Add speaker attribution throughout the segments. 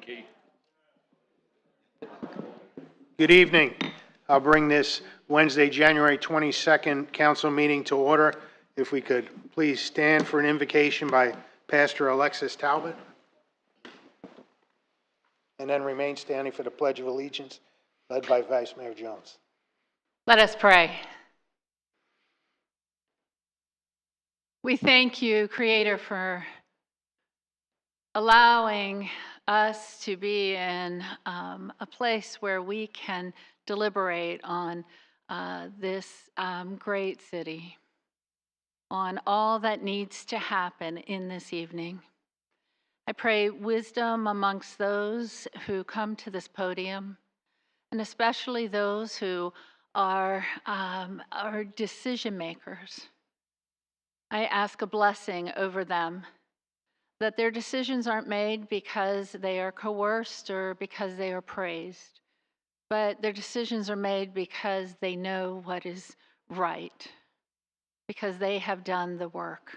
Speaker 1: Keith.
Speaker 2: Good evening. I'll bring this Wednesday, January 22nd council meeting to order. If we could please stand for an invocation by Pastor Alexis Talbot. And then remain standing for the Pledge of Allegiance, led by Vice Mayor Jones.
Speaker 3: Let us pray. We thank you, Creator, for allowing us to be in a place where we can deliberate on this great city, on all that needs to happen in this evening. I pray wisdom amongst those who come to this podium, and especially those who are decision makers. I ask a blessing over them, that their decisions aren't made because they are coerced or because they are praised, but their decisions are made because they know what is right, because they have done the work.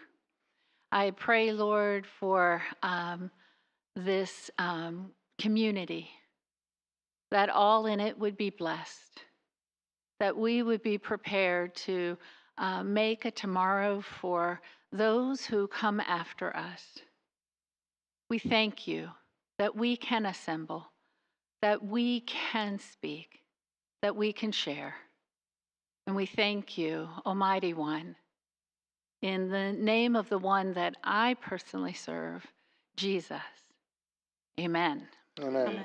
Speaker 3: I pray, Lord, for this community, that all in it would be blessed, that we would be prepared to make a tomorrow for those who come after us. We thank you that we can assemble, that we can speak, that we can share. And we thank you, Almighty One, in the name of the one that I personally serve, Jesus. Amen.
Speaker 2: Amen.
Speaker 3: Amen.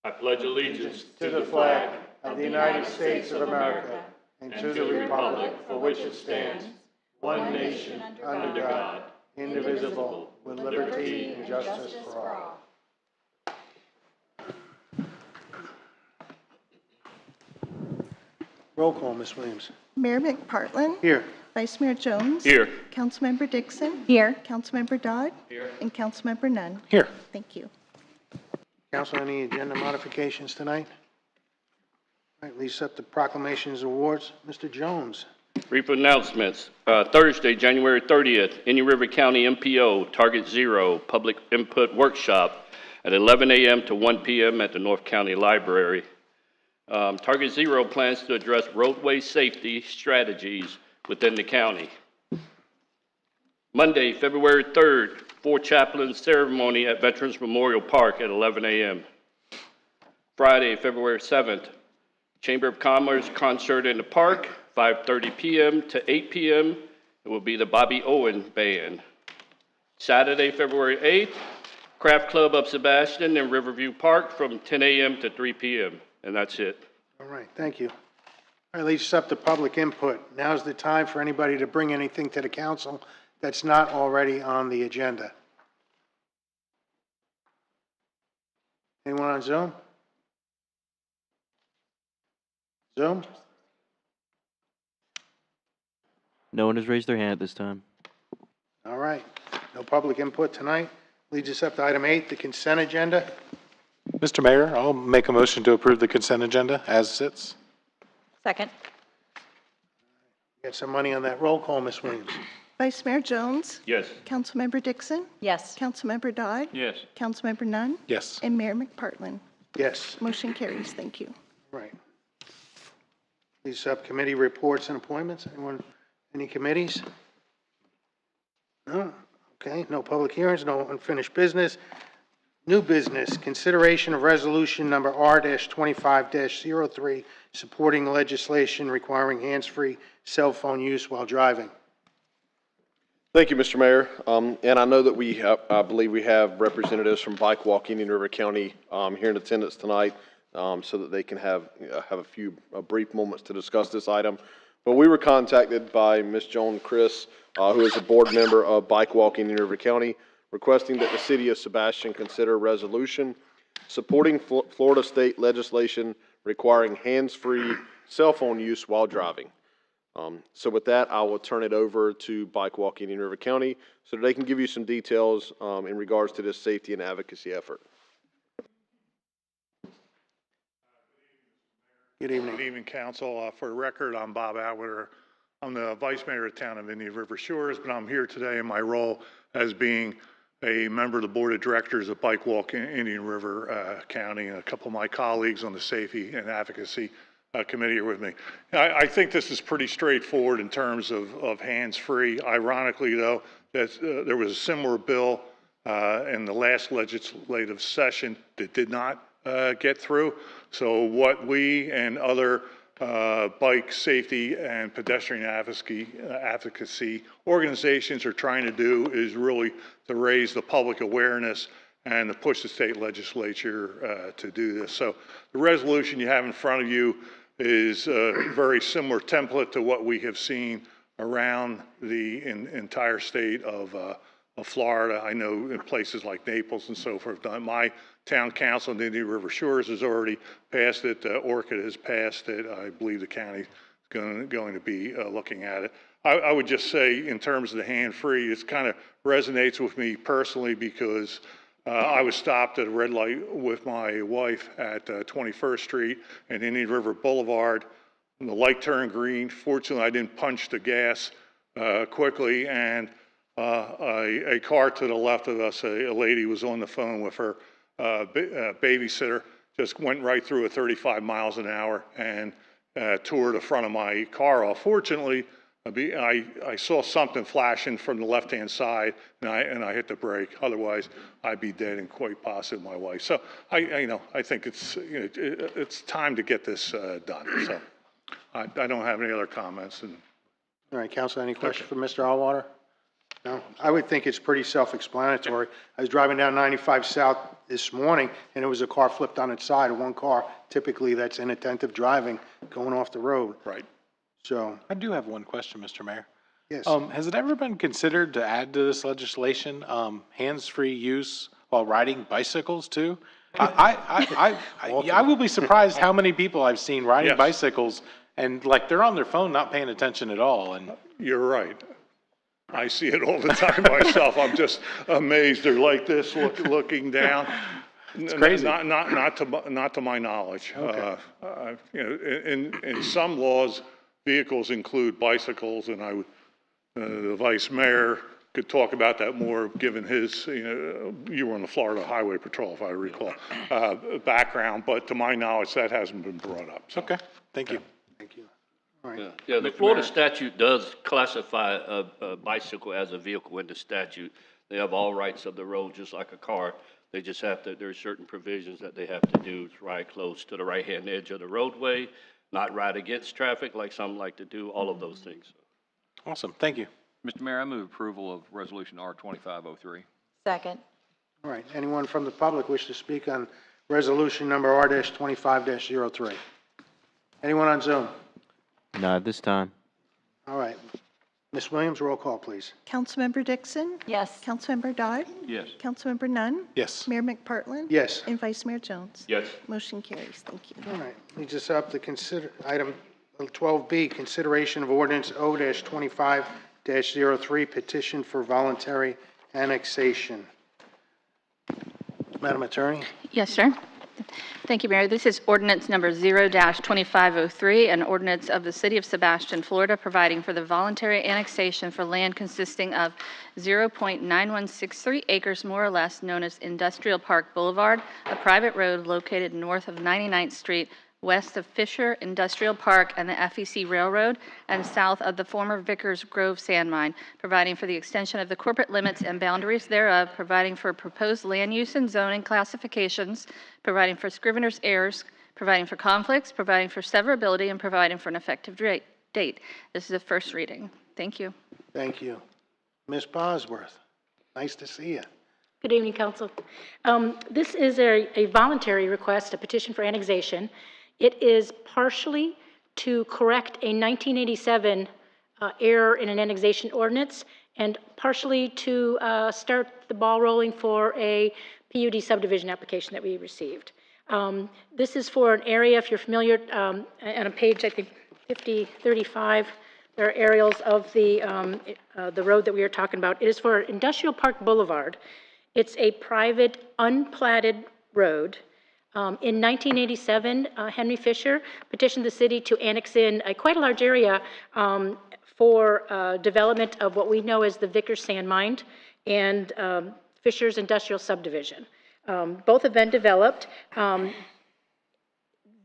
Speaker 1: I pledge allegiance
Speaker 2: To the flag of the United States of America and to the republic for which it stands, one nation, under God, indivisible, with liberty and justice for all. Roll call, Ms. Williams.
Speaker 4: Mayor McPartlin.
Speaker 2: Here.
Speaker 4: Vice Mayor Jones.
Speaker 1: Here.
Speaker 4: Councilmember Dixon.
Speaker 5: Here.
Speaker 4: Councilmember Dodd.
Speaker 1: Here.
Speaker 4: And Councilmember Nunn.
Speaker 2: Here.
Speaker 4: Thank you.
Speaker 2: Council, any agenda modifications tonight? All right, lease up the proclamations and awards. Mr. Jones.
Speaker 1: Brief announcements. Thursday, January 30th, Indian River County MPO Target Zero Public Input Workshop at 11 a.m. to 1 p.m. at the North County Library. Target Zero plans to address roadway safety strategies within the county. Monday, February 3rd, Four Chaplains Ceremony at Veterans Memorial Park at 11 a.m. Friday, February 7th, Chamber of Commerce concert in the park, 5:30 p.m. to 8 p.m. It will be the Bobby Owen Band. Saturday, February 8th, Craft Club of Sebastian in Riverview Park from 10 a.m. to 3 p.m. And that's it.
Speaker 2: All right, thank you. All right, lease up to public input. Now's the time for anybody to bring anything to the council that's not already on the agenda. Anyone on Zoom? Zoom?
Speaker 6: No one has raised their hand at this time.
Speaker 2: All right, no public input tonight. Leads us up to item 8, the consent agenda.
Speaker 7: Mr. Mayor, I'll make a motion to approve the consent agenda as sits.
Speaker 5: Second.
Speaker 2: Get some money on that roll call, Ms. Williams.
Speaker 4: Vice Mayor Jones.
Speaker 1: Yes.
Speaker 4: Councilmember Dixon.
Speaker 5: Yes.
Speaker 4: Councilmember Dodd.
Speaker 1: Yes.
Speaker 4: Councilmember Nunn.
Speaker 7: Yes.
Speaker 4: And Mayor McPartlin.
Speaker 2: Yes.
Speaker 4: Motion carries. Thank you.
Speaker 2: Right. These subcommittee reports and appointments. Anyone, any committees? No? Okay, no public hearings, no unfinished business. New business, consideration of resolution number R-25-03, supporting legislation requiring hands-free cell phone use while driving.
Speaker 8: Thank you, Mr. Mayor. And I know that we have, I believe we have representatives from Bike Walk Indian River County here in attendance tonight, so that they can have a few brief moments to discuss this item. But we were contacted by Ms. Joan Chris, who is a board member of Bike Walk Indian River County, requesting that the city of Sebastian consider a resolution supporting Florida state legislation requiring hands-free cell phone use while driving. So with that, I will turn it over to Bike Walk Indian River County so that they can give you some details in regards to this safety and advocacy effort.
Speaker 2: Good evening.
Speaker 9: Good evening, Council. For the record, I'm Bob Atwater. I'm the Vice Mayor of the town of Indian River Shores, but I'm here today in my role as being a member of the board of directors of Bike Walk in Indian River County, and a couple of my colleagues on the safety and advocacy committee are with me. I think this is pretty straightforward in terms of hands-free. Ironically, though, that there was a similar bill in the last legislative session that did not get through. So what we and other bike safety and pedestrian advocacy organizations are trying to do is really to raise the public awareness and to push the state legislature to do this. So the resolution you have in front of you is a very similar template to what we have seen around the entire state of Florida. I know in places like Naples and so forth. My town council in the Indian River Shores has already passed it. Orchid has passed it. I believe the county is going to be looking at it. I would just say in terms of the hand-free, it kind of resonates with me personally because I was stopped at a red light with my wife at 21st Street and Indian River Boulevard. And the light turned green. Fortunately, I didn't punch the gas quickly, and a car to the left of us, a lady was on the phone with her babysitter, just went right through at 35 miles an hour and tore the front of my car off. Fortunately, I saw something flashing from the left-hand side, and I hit the brake. Otherwise, I'd be dead and quite possibly my wife. So I think it's time to get this done. So I don't have any other comments.
Speaker 2: All right, Council, any questions for Mr. Allwater? No, I would think it's pretty self-explanatory. I was driving down 95 South this morning, and it was a car flipped on its side, one car. Typically, that's inattentive driving going off the road.
Speaker 9: Right.
Speaker 2: So,
Speaker 7: I do have one question, Mr. Mayor.
Speaker 2: yes.
Speaker 7: Has it ever been considered to add to this legislation, hands-free use while riding bicycles too? I will be surprised how many people I've seen riding
Speaker 9: Yes.
Speaker 7: bicycles and like they're on their phone, not paying attention at all. And
Speaker 9: You're right. I see it all the time myself. I'm just amazed. They're like this, looking down. It's
Speaker 7: crazy.
Speaker 9: Not to my knowledge.
Speaker 2: Okay.
Speaker 9: In some laws, vehicles include bicycles, and the vice mayor could talk about that more, given his, you were on the Florida Highway Patrol, if I recall, background. But to my knowledge, that hasn't been brought up. So.
Speaker 7: okay, thank you.
Speaker 2: Thank you. All right.
Speaker 1: Yeah, the Florida statute does classify a bicycle as a vehicle in the statute. They have all rights of the road, just like a car. They just have to, there's certain provisions that they have to do to ride close to the right-hand edge of the roadway, not ride against traffic like some like to do, all of those things.
Speaker 7: Awesome, thank you.
Speaker 5: Mr. Mayor, I move approval of Resolution R-2503.
Speaker 3: Second.
Speaker 2: All right. Anyone from the public wish to speak on resolution number R-25-03? Anyone on Zoom?
Speaker 6: Not at this time.
Speaker 2: All right. Ms. Williams, roll call, please.
Speaker 4: Councilmember Dixon?
Speaker 3: Yes.
Speaker 4: Councilmember Dodd?
Speaker 5: Yes.
Speaker 4: Councilmember Nunn?
Speaker 7: Yes.
Speaker 4: Mayor McPartlin?
Speaker 2: Yes.
Speaker 4: And Vice Mayor Jones?
Speaker 1: Yes.
Speaker 4: Motion carries. Thank you.
Speaker 2: All right. Leads us up to item 12B, consideration of ordinance O-25-03, petition for voluntary annexation. Madam Attorney?
Speaker 10: Yes, sir. Thank you, Mayor. This is ordinance number 0-2503, an ordinance of the City of Sebastian, Florida, providing for the voluntary annexation for land consisting of 0.9163 acres, more or less, known as Industrial Park Boulevard, a private road located north of 99th Street, west of Fisher Industrial Park and the FEC Railroad, and south of the former Vickers Grove sand mine, providing for the extension of the corporate limits and boundaries thereof, providing for proposed land use and zoning classifications, providing for scrivener's errors, providing for conflicts, providing for severability, and providing for an effective date. This is a first reading. Thank you.
Speaker 2: Thank you. Ms. Bosworth, nice to see you.
Speaker 11: Good evening, Council. This is a voluntary request, a petition for annexation. It is partially to correct a 1987 error in an annexation ordinance, and partially to start the ball rolling for a PUD subdivision application that we received. This is for an area, if you're familiar, on a page, I think 5035, there are aerials of the road that we are talking about. It is for Industrial Park Boulevard. It's a private, unplatted road. In 1987, Henry Fisher petitioned the city to annex in quite a large area for development of what we know as the Vickers Sand Mine. And Fisher's Industrial Subdivision. Both have been developed.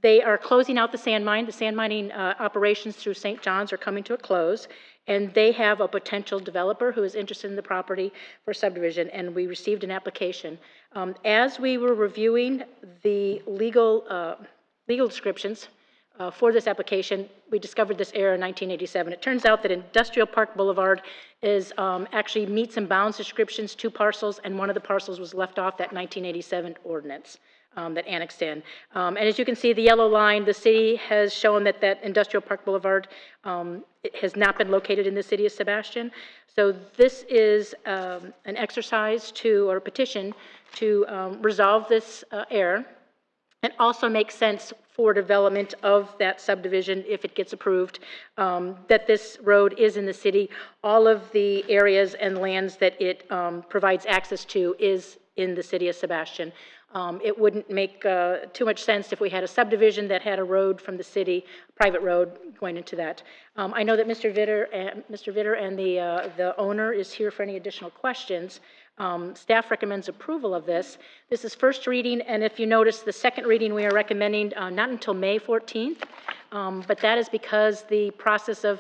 Speaker 11: They are closing out the sand mine. The sand mining operations through St. John's are coming to a close, and they have a potential developer who is interested in the property for subdivision, and we received an application. As we were reviewing the legal descriptions for this application, we discovered this error in 1987. It turns out that Industrial Park Boulevard is actually meets and bounds descriptions, 2 parcels, and one of the parcels was left off that 1987 ordinance that annexed in. And as you can see, the yellow line, the city has shown that Industrial Park Boulevard it has not been located in the city of Sebastian. So this is an exercise or a petition to resolve this error. It also makes sense for development of that subdivision, if it gets approved, that this road is in the city. All of the areas and lands that it provides access to is in the city of Sebastian. It wouldn't make too much sense if we had a subdivision that had a road from the city, a private road going into that. I know that Mr. Vitter and the owner is here for any additional questions. Staff recommends approval of this. This is first reading, and if you notice, the second reading we are recommending not until May 14th, but that is because the process of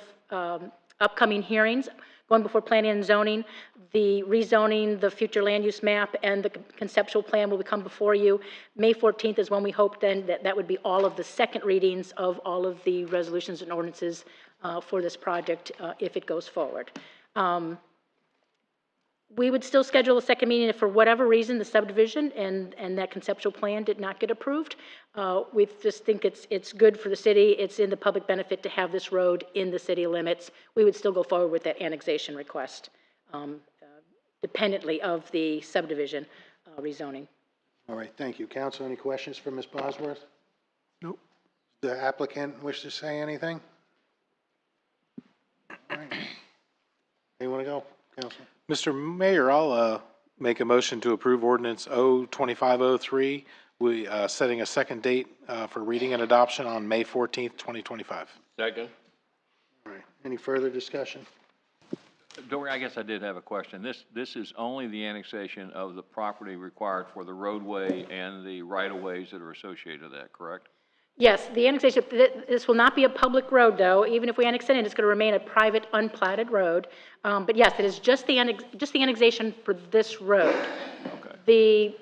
Speaker 11: upcoming hearings going before planning and zoning, the rezoning, the future land use map, and the conceptual plan will come before you. May 14th is when we hope then that would be all of the second readings of all of the resolutions and ordinances for this project if it goes forward. We would still schedule a second meeting if for whatever reason the subdivision and that conceptual plan did not get approved. We just think it's good for the city. It's in the public benefit to have this road in the city limits. We would still go forward with that annexation request, dependently of the subdivision rezoning.
Speaker 2: All right, thank you. Council, any questions for Ms. Bosworth? Nope. The applicant wish to say anything? All right. Anyone to go, Council?
Speaker 7: Mr. Mayor, I'll make a motion to approve ordinance O-2503, setting a second date for reading and adoption on May 14th, 2025.
Speaker 1: Second.
Speaker 2: All right, any further discussion?
Speaker 5: Dory, I guess I did have a question. This is only the annexation of the property required for the roadway and the right-of-ways that are associated with that, correct?
Speaker 11: Yes, the annexation, this will not be a public road, though. Even if we annex it in, it's going to remain a private, unplatted road. But yes, it is just the annexation for this road. Okay.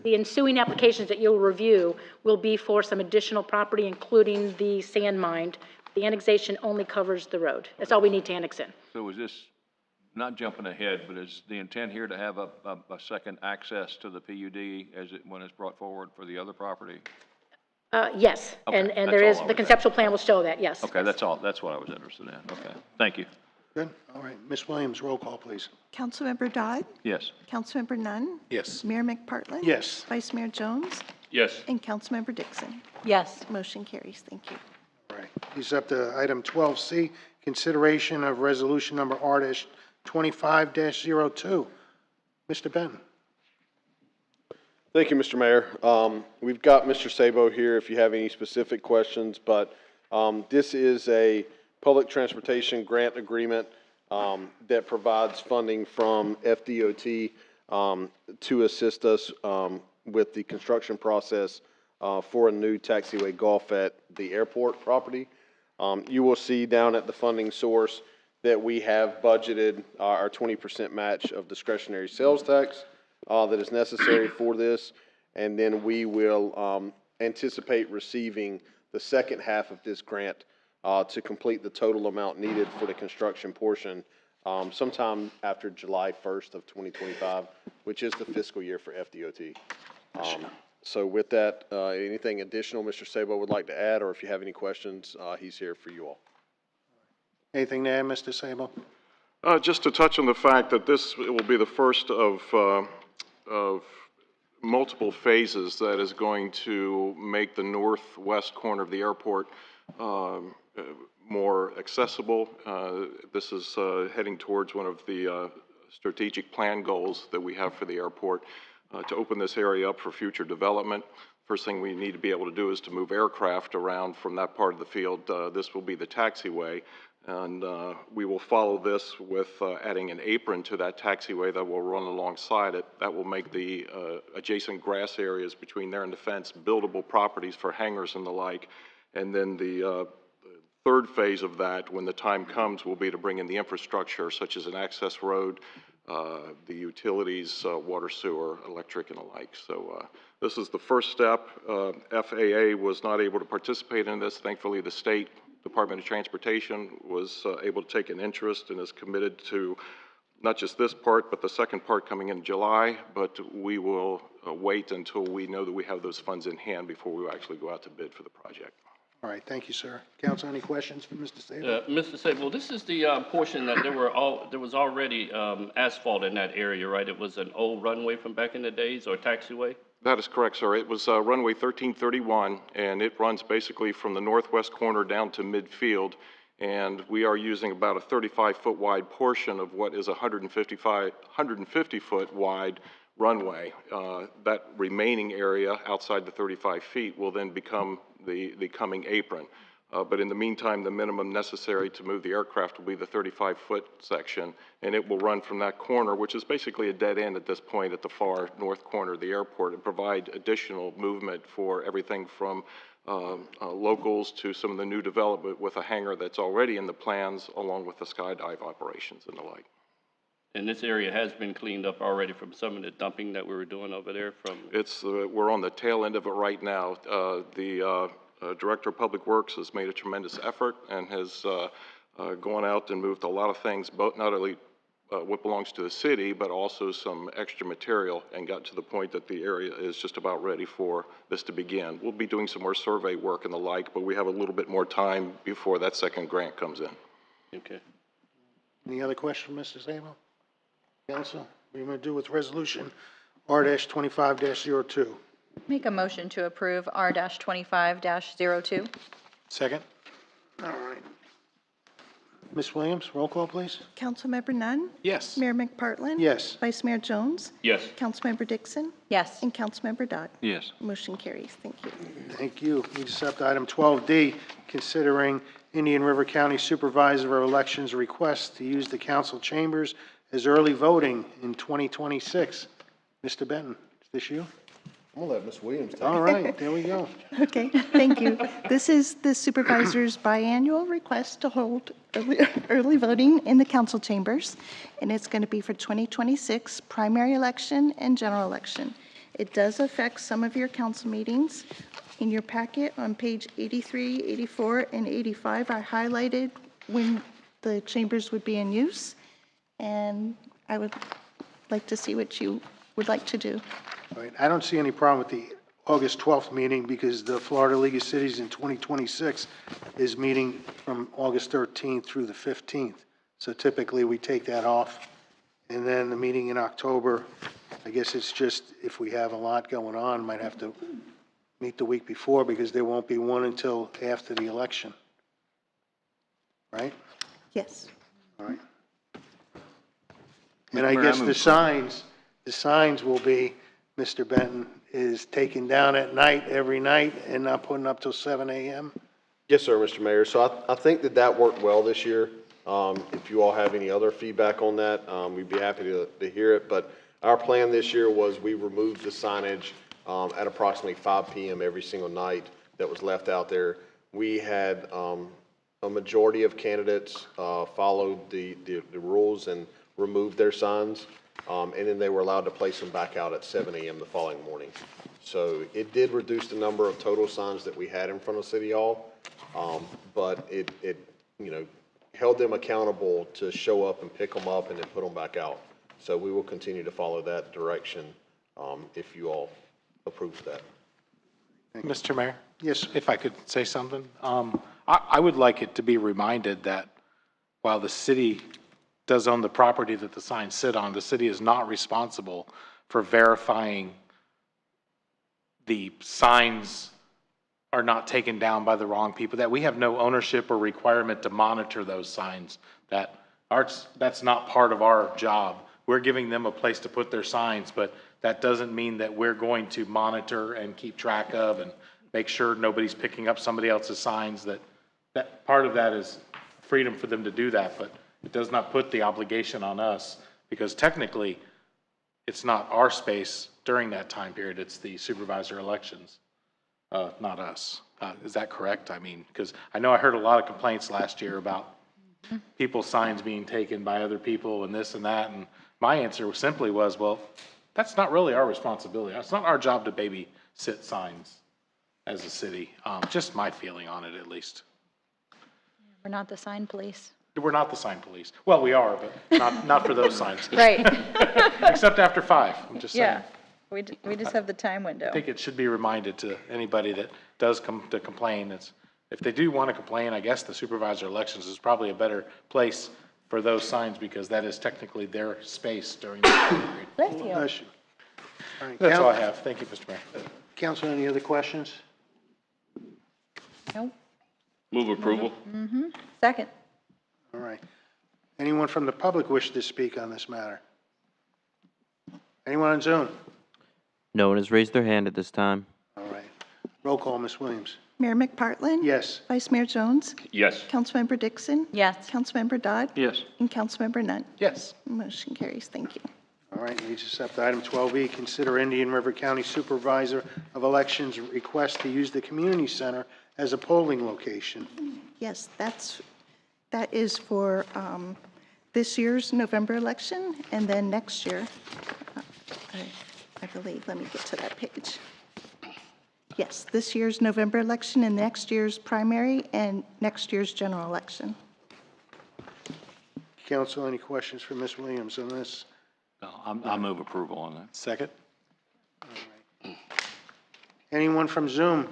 Speaker 11: The ensuing applications that you'll review will be for some additional property, including the sand mine. The annexation only covers the road. That's all we need to annex in.
Speaker 5: So is this, not jumping ahead, but is the intent here to have a second access to the PUD when it's brought forward for the other property?
Speaker 11: Yes,
Speaker 5: Okay,
Speaker 11: and there is, the conceptual plan will show that, yes.
Speaker 5: Okay, that's all. That's what I was interested in. Okay, thank you.
Speaker 2: Good, all right. Ms. Williams, roll call, please.
Speaker 4: Councilmember Dodd?
Speaker 5: Yes.
Speaker 4: Councilmember Nunn?
Speaker 7: Yes.
Speaker 4: Mayor McPartlin?
Speaker 2: Yes.
Speaker 4: Vice Mayor Jones?
Speaker 1: Yes.
Speaker 4: And Councilmember Dixon?
Speaker 3: Yes.
Speaker 4: Motion carries. Thank you.
Speaker 2: All right, he's up to item 12C, consideration of resolution number R-25-02. Mr. Benton.
Speaker 8: Thank you, Mr. Mayor. We've got Mr. Sabo here if you have any specific questions, but this is a public transportation grant agreement that provides funding from FDOT to assist us with the construction process for a new taxiway golf at the airport property. You will see down at the funding source that we have budgeted our 20% match of discretionary sales tax that is necessary for this, and then we will anticipate receiving the second half of this grant to complete the total amount needed for the construction portion sometime after July 1st of 2025, which is the fiscal year for FDOT. So with that, anything additional Mr. Sabo would like to add, or if you have any questions, he's here for you all.
Speaker 2: Anything to add, Mr. Sabo?
Speaker 12: Just to touch on the fact that this will be the first of multiple phases that is going to make the northwest corner of the airport more accessible. This is heading towards one of the strategic plan goals that we have for the airport to open this area up for future development. First thing we need to be able to do is to move aircraft around from that part of the field. This will be the taxiway, And we will follow this with adding an apron to that taxiway that will run alongside it. That will make the adjacent grass areas between there and the fence buildable properties for hangars and the like. And then the third phase of that, when the time comes, will be to bring in the infrastructure such as an access road, the utilities, water, sewer, electric, and the like. So this is the first step. FAA was not able to participate in this. Thankfully, the state Department of Transportation was able to take an interest and is committed to not just this part, but the second part coming in July. But we will wait until we know that we have those funds in hand before we actually go out to bid for the project.
Speaker 2: All right, thank you, sir. Council, any questions for Mr. Sable?
Speaker 1: Mr. Sable, this is the portion that there was already asphalt in that area, right? It was an old runway from back in the days, or taxiway?
Speaker 12: That is correct, sir. It was runway 1331, and it runs basically from the northwest corner down to midfield. And we are using about a 35-foot wide portion of what is a 150-foot wide runway. That remaining area outside the 35 feet will then become the coming apron. But in the meantime, the minimum necessary to move the aircraft will be the 35-foot section, and it will run from that corner, which is basically a dead end at this point at the far north corner of the airport, and provide additional movement for everything from locals to some of the new development with a hangar that's already in the plans, along with the skydive operations and the like.
Speaker 1: And this area has been cleaned up already from some of the dumping that we were doing over there from?
Speaker 12: It's, we're on the tail end of it right now. The Director of Public Works has made a tremendous effort and has gone out and moved a lot of things, both not only what belongs to the city, but also some extra material, and got to the point that the area is just about ready for this to begin. We'll be doing some more survey work and the like, but we have a little bit more time before that second grant comes in.
Speaker 1: Okay.
Speaker 2: Any other question, Mr. Sable? Council, what are you going to do with resolution R-25-02?
Speaker 13: Make a motion to approve R-25-02.
Speaker 2: Second. All right. Ms. Williams, roll call, please.
Speaker 4: Councilmember Nunn?
Speaker 7: Yes.
Speaker 4: Mayor McPartlin?
Speaker 2: Yes.
Speaker 4: Vice Mayor Jones?
Speaker 1: Yes.
Speaker 4: Councilmember Dixon?
Speaker 13: Yes.
Speaker 4: And Councilmember Dodd?
Speaker 5: Yes.
Speaker 4: Motion carries. Thank you.
Speaker 2: Thank you. We accept item 12D, considering Indian River County Supervisor of Elections request to use the council chambers as early voting in 2026. Mr. Benton, is this you?
Speaker 8: I'm gonna let Ms. Williams take it.
Speaker 2: All right, there we go.
Speaker 4: Okay, thank you. This is the supervisor's biannual request to hold early voting in the council chambers, and it's going to be for 2026 primary election and general election. It does affect some of your council meetings. In your packet on page 83, 84, and 85, I highlighted when the chambers would be in use, and I would like to see what you would like to do.
Speaker 2: All right, I don't see any problem with the August 12th meeting because the Florida League of Cities in 2026 is meeting from August 13th through the 15th. So typically we take that off. And then the meeting in October, I guess it's just if we have a lot going on, might have to meet the week before because there won't be one until after the election. Right?
Speaker 4: Yes.
Speaker 2: All right. And I
Speaker 5: Mayor,
Speaker 2: guess
Speaker 5: I
Speaker 2: the signs will be, Mr. Benton, is taken down at night, every night, and not putting up till 7 a.m.?
Speaker 8: Yes, sir, Mr. Mayor. So I think that worked well this year. If you all have any other feedback on that, we'd be happy to hear it. But our plan this year was we removed the signage at approximately 5 p.m. every single night that was left out there. We had a majority of candidates followed the rules and removed their signs. And then they were allowed to place them back out at 7 a.m. the following morning. So it did reduce the number of total signs that we had in front of City Hall, but it held them accountable to show up and pick them up and then put them back out. So we will continue to follow that direction if you all approve that.
Speaker 7: Mr. Mayor?
Speaker 2: Yes.
Speaker 7: If I could say something? I would like it to be reminded that while the city does own the property that the signs sit on, the city is not responsible for verifying the signs are not taken down by the wrong people, that we have no ownership or requirement to monitor those signs, that's not part of our job. We're giving them a place to put their signs, but that doesn't mean that we're going to monitor and keep track of and make sure nobody's picking up somebody else's signs. That part of that is freedom for them to do that, but it does not put the obligation on us, because technically, it's not our space during that time period, it's the supervisor elections, not us. Is that correct? I mean, because I know I heard a lot of complaints last year about people's signs being taken by other people and this and that, and my answer simply was, well, that's not really our responsibility. It's not our job to babysit signs as a city. Just my feeling on it, at least.
Speaker 13: We're not the sign police.
Speaker 7: We're not the sign police. Well, we are, but not for those signs.
Speaker 13: Right.
Speaker 7: Except after 5, I'm just saying.
Speaker 13: Yeah, we just have the time window.
Speaker 7: I think it should be reminded to anybody that does come to complain. If they do want to complain, I guess the supervisor elections is probably a better place for those signs, because that is technically their space during that period.
Speaker 13: Bless you.
Speaker 2: Bless you. All right,
Speaker 7: That's all I have. Thank you, Mr. Mayor.
Speaker 2: Council, any other questions?
Speaker 13: Nope.
Speaker 1: Move approval.
Speaker 13: Second.
Speaker 2: All right. Anyone from the public wish to speak on this matter? Anyone on Zoom?
Speaker 6: No one has raised their hand at this time.
Speaker 2: All right. Roll call, Ms. Williams.
Speaker 4: Mayor McPartlin?
Speaker 2: Yes.
Speaker 4: Vice Mayor Jones?
Speaker 1: Yes.
Speaker 4: Councilmember Dixon?
Speaker 13: Yes.
Speaker 4: Councilmember Dodd?
Speaker 5: Yes.
Speaker 4: And Councilmember Nunn?
Speaker 7: Yes.
Speaker 4: Motion carries. Thank you.
Speaker 2: All right, leads us up to item 12E, consider Indian River County Supervisor of Elections request to use the community center as a polling location.
Speaker 4: Yes, that is for this year's November election, and then next year, I believe, let me get to that page. Yes, this year's November election and next year's primary and next year's general election.
Speaker 2: Council, any questions for Ms. Williams on this?
Speaker 5: No, I move approval on that.
Speaker 2: Second? All right. Anyone from Zoom?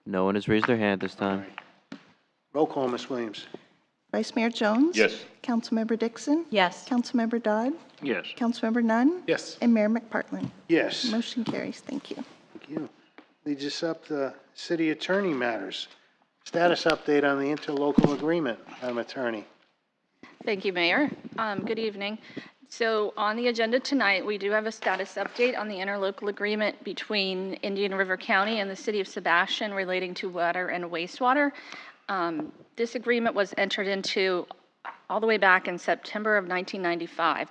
Speaker 6: No one has raised their hand this
Speaker 2: All
Speaker 6: time.
Speaker 2: right. Roll call, Ms. Williams.
Speaker 4: Vice Mayor Jones?
Speaker 1: Yes.
Speaker 4: Councilmember Dixon?
Speaker 13: Yes.
Speaker 4: Councilmember Dodd?
Speaker 5: Yes.
Speaker 4: Councilmember Nunn?
Speaker 7: Yes.
Speaker 4: And Mayor McPartlin?
Speaker 2: Yes.
Speaker 4: Motion carries. Thank you.
Speaker 2: Thank you. Leads us up to city attorney matters. Status update on the interlocal agreement, Madam Attorney.
Speaker 10: Thank you, Mayor. Good evening. So on the agenda tonight, we do have a status update on the interlocal agreement between Indian River County and the city of Sebastian relating to water and wastewater. This agreement was entered into all the way back in September of 1995.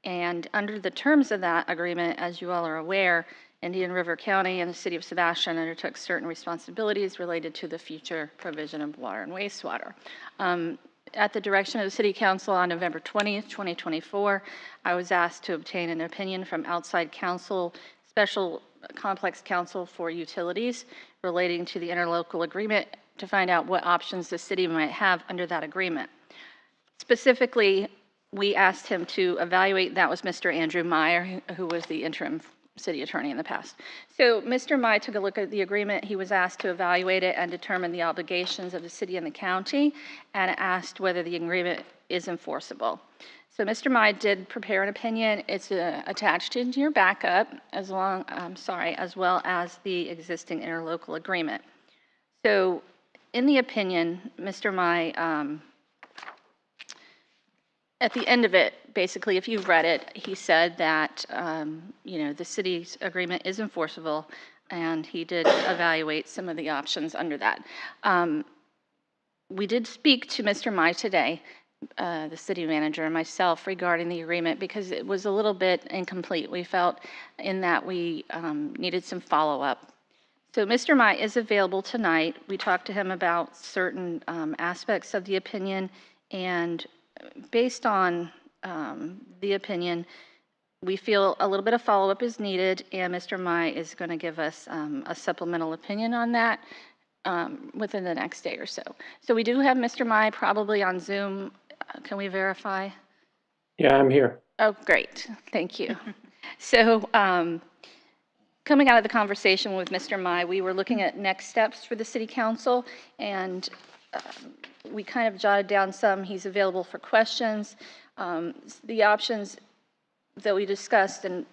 Speaker 10: And under the terms of that agreement, as you all are aware, Indian River County and the city of Sebastian undertook certain responsibilities related to the future provision of water and wastewater. At the direction of the City Council on November 20th, 2024, I was asked to obtain an opinion from outside counsel, Special Complex Counsel for Utilities, relating to the interlocal agreement to find out what options the city might have under that agreement. Specifically, we asked him to evaluate, that was Mr. Andrew Meyer, who was the interim city attorney in the past. So Mr. Meyer took a look at the agreement. He was asked to evaluate it and determine the obligations of the city and the county, and asked whether the agreement is enforceable. So Mr. Meyer did prepare an opinion. It's attached into your backup, as well as the existing interlocal agreement. So in the opinion, Mr. Meyer, at the end of it, basically, if you've read it, he said that, the city's agreement is enforceable, and he did evaluate some of the options under that. We did speak to Mr. Mai today, the city manager and myself, regarding the agreement, because it was a little bit incomplete. We felt in that we needed some follow-up. So Mr. Mai is available tonight. We talked to him about certain aspects of the opinion, and based on the opinion, we feel a little bit of follow-up is needed, and Mr. Mai is going to give us a supplemental opinion on that within the next day or so. So we do have Mr. Mai probably on Zoom. Can we verify?
Speaker 14: Yeah, I'm here.
Speaker 10: Oh, great. Thank you. So coming out of the conversation with Mr. Mai, we were looking at next steps for the city council, and we kind of jotted down some. He's available for questions. The options that we discussed, and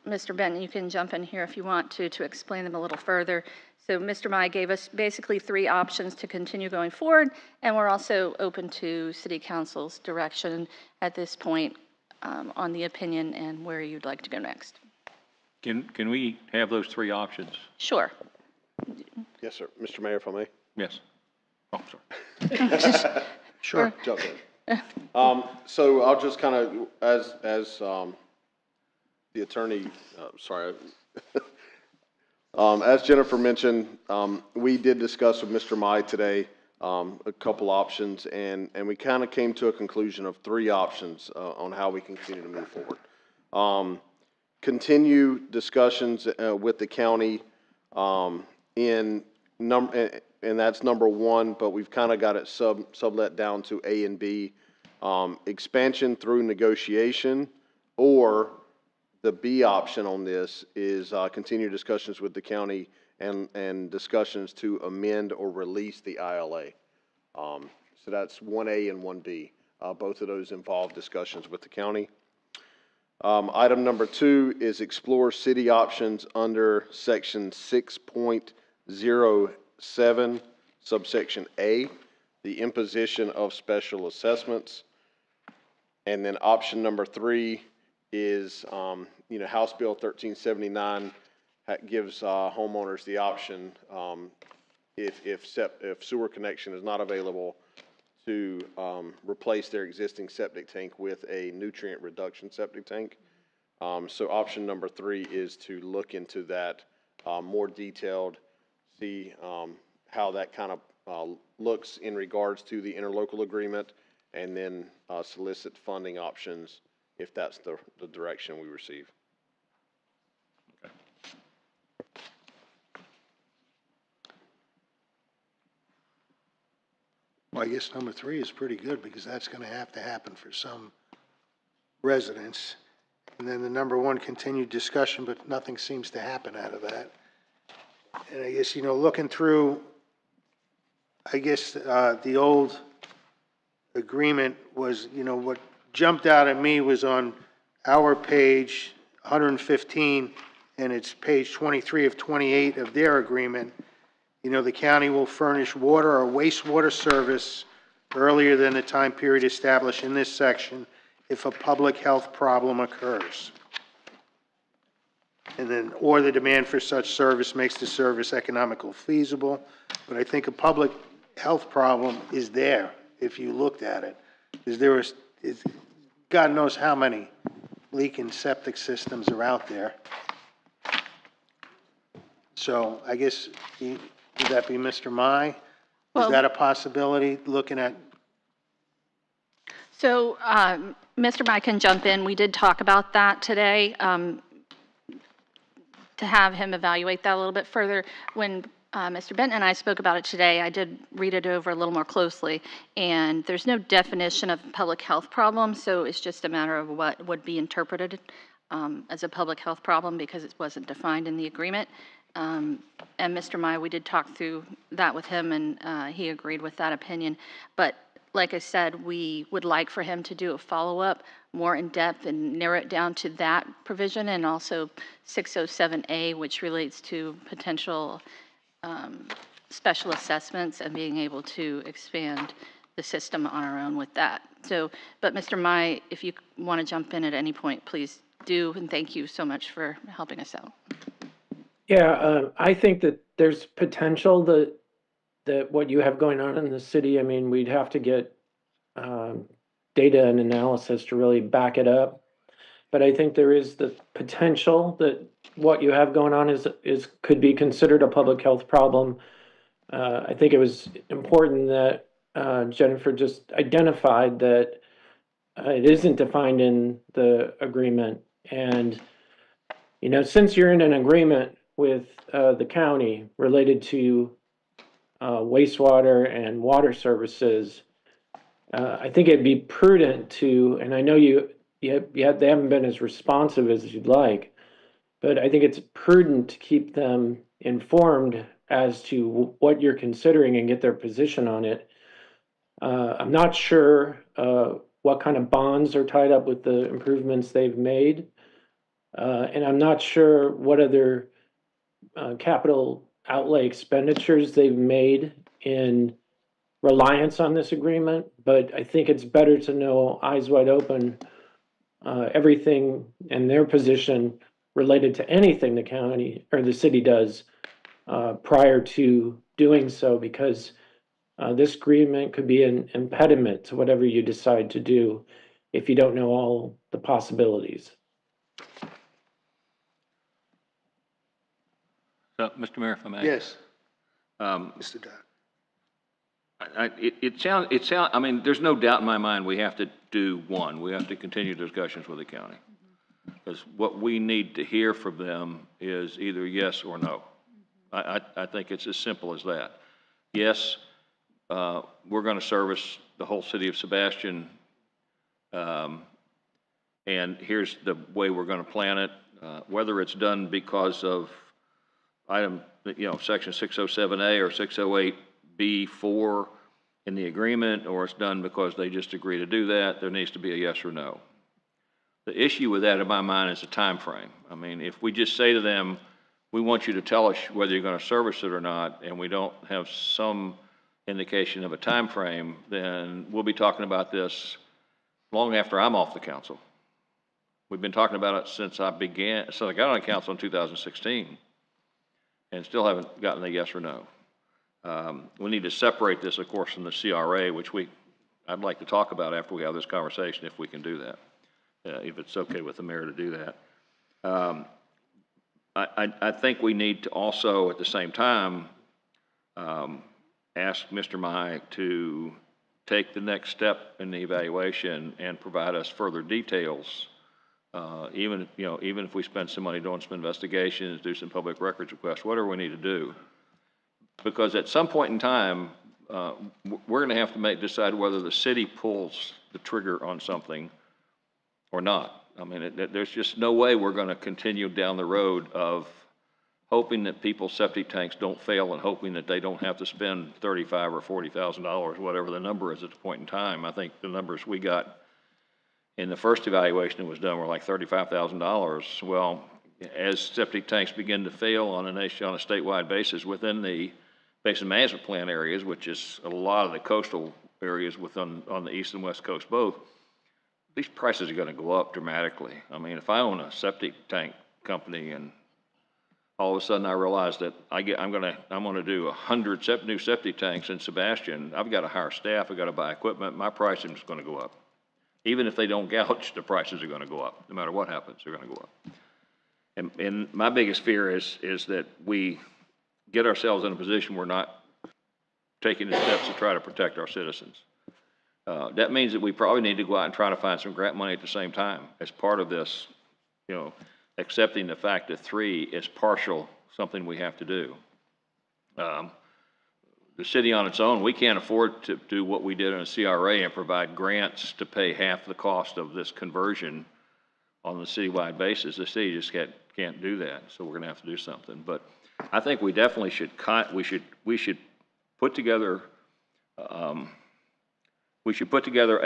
Speaker 10: Mr. Benton, you can jump in here if you want to explain them a little further. So Mr. Mai gave us basically 3 options to continue going forward, and we're also open to City Council's direction at this point on the opinion and where you'd like to go next.
Speaker 5: Can we have those 3 options?
Speaker 10: Sure.
Speaker 8: Yes, sir. Mr. Mayor, if I may.
Speaker 5: Yes. Oh, sorry.
Speaker 2: Sure.
Speaker 8: jump in. So I'll just kind of, as the attorney, sorry, as Jennifer mentioned, we did discuss with Mr. Mai today a couple options, and we kind of came to a conclusion of 3 options on how we can continue to move forward. Continue discussions with the county and that's number 1, but we've kind of got it sublet down to A and B. Expansion through negotiation, or the B option on this is continue discussions with the county and discussions to amend or release the ILA. So that's 1A and 1B. Both of those involve discussions with the county. Item number 2 is explore city options under section 6.07, subsection A, the imposition of special assessments. And then option number 3 is, House Bill 1379 gives homeowners the option, if sewer connection is not available, to replace their existing septic tank with a nutrient reduction septic tank. So option number 3 is to look into that more detailed, see how that kind of looks in regards to the interlocal agreement, and then solicit funding options if that's the direction we receive.
Speaker 2: Well, I guess number 3 is pretty good because that's going to happen for some residents. And then the number 1, continued discussion, but nothing seems to happen out of that. And I guess, looking through, I guess the old agreement was, what jumped out at me was on our page 115, and it's page 23 of 28 of their agreement. The county will furnish water or wastewater service earlier than the time period established in this section if a public health problem occurs. And then, or the demand for such service makes the service economical feasible. But I think a public health problem is there if you looked at it. Because God knows how many leaking septic systems are out there. So I guess, would that be Mr. Mai? Is that a possibility, looking at?
Speaker 10: So Mr. Mai can jump in. We did talk about that today, to have him evaluate that a little bit further. When Mr. Benton and I spoke about it today, I did read it over a little more closely, and there's no definition of public health problem, so it's just a matter of what would be interpreted as a public health problem because it wasn't defined in the agreement. And Mr. Mai, we did talk through that with him, and he agreed with that opinion. But like I said, we would like for him to do a follow-up more in depth and narrow it down to that provision, and also 607A, which relates to potential special assessments and being able to expand the system on our own with that. So, but Mr. Mai, if you want to jump in at any point, please do, and thank you so much for helping us out.
Speaker 14: Yeah, I think that there's potential that what you have going on in the city, I mean, we'd have to get data and analysis to really back it up. But I think there is the potential that what you have going on is could be considered a public health problem. I think it was important that Jennifer just identified that it isn't defined in the agreement. And, since you're in an agreement with the county related to wastewater and water services, I think it'd be prudent to, and I know they haven't been as responsive as you'd like, but I think it's prudent to keep them informed as to what you're considering and get their position on it. I'm not sure what kind of bonds are tied up with the improvements they've made, and I'm not sure what other capital outlay expenditures they've made in reliance on this agreement, but I think it's better to know eyes wide open everything and their position related to anything the county or the city does prior to doing so, because This agreement could be an impediment to whatever you decide to do if you don't know all the possibilities.
Speaker 5: So, Mr. Mayor, if I may.
Speaker 2: Yes,
Speaker 5: Um,
Speaker 2: Mr. Dodd.
Speaker 5: It sound, I mean, there's no doubt in my mind we have to do one. We have to continue discussions with the county. Because what we need to hear from them is either yes or no. I think it's as simple as that. Yes, we're going to service the whole city of Sebastian, and here's the way we're going to plan it. Whether it's done because of section 607A or 608B4 in the agreement, or it's done because they just agree to do that, there needs to be a yes or no. The issue with that, in my mind, is the time frame. I mean, if we just say to them, we want you to tell us whether you're going to service it or not, and we don't have some indication of a time frame, then we'll be talking about this long after I'm off the council. We've been talking about it since I got on council in 2016, and still haven't gotten a yes or no. We need to separate this, of course, from the CRA, which I'd like to talk about after we have this conversation, if we can do that, if it's okay with the mayor to do that. I think we need to also, at the same time, ask Mr. Mai to take the next step in the evaluation and provide us further details. Even if we spend some money doing some investigations, do some public records requests, whatever we need to do. Because at some point in time, we're going to have to decide whether the city pulls the trigger on something or not. I mean, there's just no way we're going to continue down the road of hoping that people's septic tanks don't fail and hoping that they don't have to spend $35,000 or $40,000, whatever the number is at the point in time. I think the numbers we got in the first evaluation that was done were like $35,000. Well, as septic tanks begin to fail on a statewide basis within the basin management plan areas, which is a lot of the coastal areas on the east and west coast both, these prices are going to go up dramatically. I mean, if I own a septic tank company and all of a sudden I realize that I'm going to do 100 new septic tanks in Sebastian, I've got to hire staff, I've got to buy equipment, my pricing is going to go up. Even if they don't gouge, the prices are going to go up. No matter what happens, they're going to go up. And my biggest fear is that we get ourselves in a position we're not taking the steps to try to protect our citizens. That means that we probably need to go out and try to find some grant money at the same time as part of this, accepting the fact that 3 is partial, something we have to do. The city on its own, we can't afford to do what we did in a CRA and provide grants to pay half the cost of this conversion on the citywide basis. The city just can't do that, so we're going to have to do something. But I think we definitely should put together a